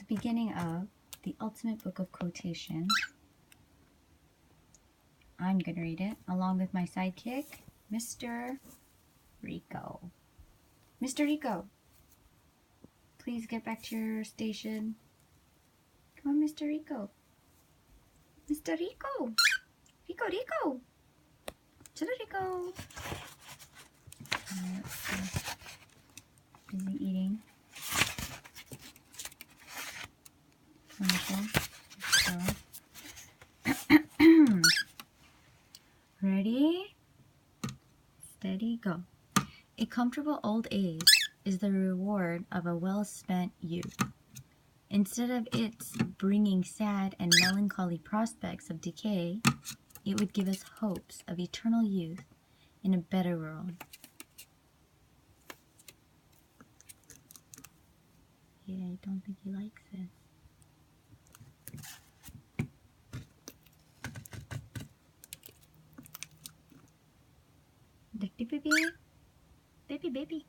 the beginning of the ultimate book of quotations. I'm going to read it along with my sidekick, Mr. Rico. Mr. Rico, please get back to your station. Come on, Mr. Rico. Mr. Rico. Rico, Rico. Chilo, Rico. Busy eating. Wonderful. So. Ready? Steady, go. A comfortable old age is the reward of a well-spent youth. Instead of its bringing sad and melancholy prospects of decay, it would give us hopes of eternal youth in a better world. Yeah, I don't think he likes this. Baby, baby, baby.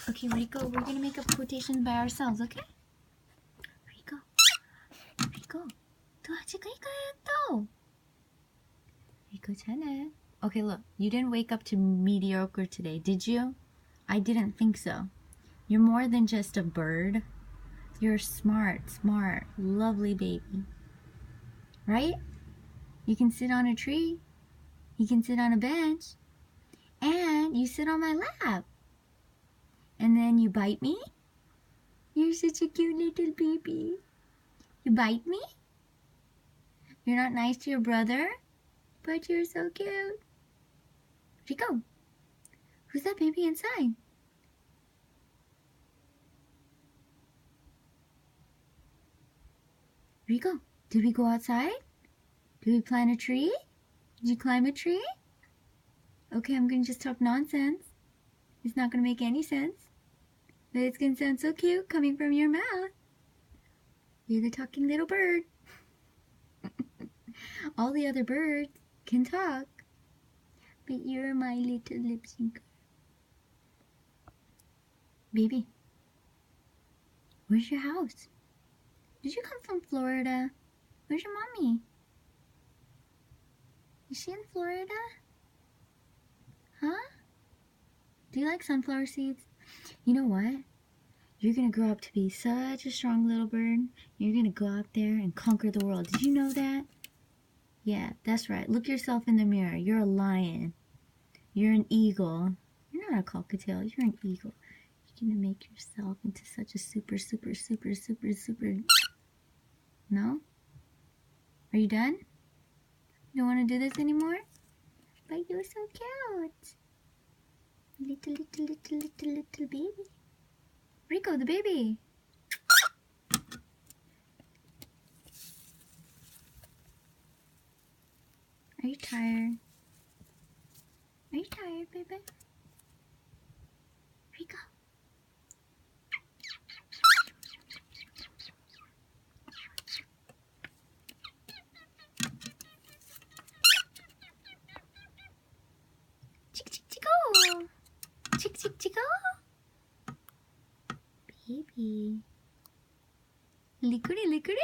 Okay, Rico, we're gonna make up quotations by ourselves, okay? Rico, Rico, 도와줄까 이거야. Rico, 잘해. Okay, look, you didn't wake up to mediocre today, did you? I didn't think so. You're more than just a bird. You're smart, lovely baby. Right? You can sit on a tree. You can sit on a bench. And you sit on my lap. And then you bite me? You're such a cute little baby. You bite me? You're not nice to your brother? But you're so cute. Rico, who's that baby inside? Rico, did we go outside? Did we plant a tree? Did you climb a tree? Okay, I'm going to just talk nonsense. It's not going to make any sense. But it's going to sound so cute coming from your mouth. You're the talking little bird. All the other birds can talk. But you're my little lip syncer. Baby, where's your house? Did you come from Florida? Where's your mommy? Is she in Florida? Huh? Do you like sunflower seeds? You know what? You're going to grow up to be such a strong little bird. You're going to go out there and conquer the world. Did you know that? Yeah, that's right. Look yourself in the mirror. You're a lion. You're an eagle. You're not a cockatiel. You're an eagle. You're going to make yourself into such a super... No? Are you done? You don't want to do this anymore? But you're so cute. Little baby. Rico, the baby. Are you tired? Are you tired, baby? Rico. Chico. Baby. Lickety.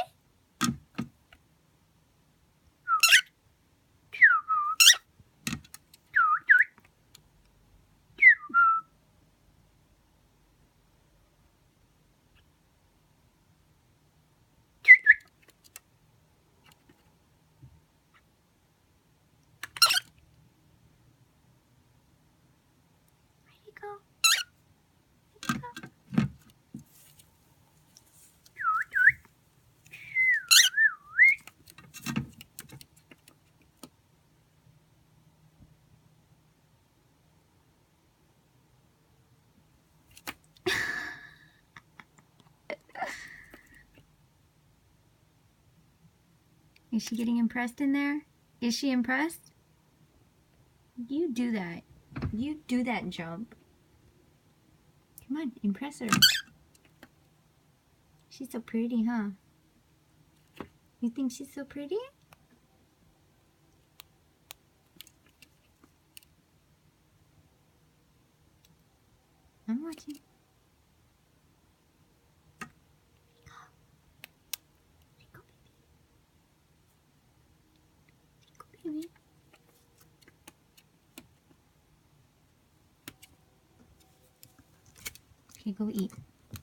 Is she getting impressed in there? Is she impressed? You do that. You do that jump. Come on, impress her. She's so pretty, huh? You think she's so pretty? I'm watching. Rico baby. Okay, go eat.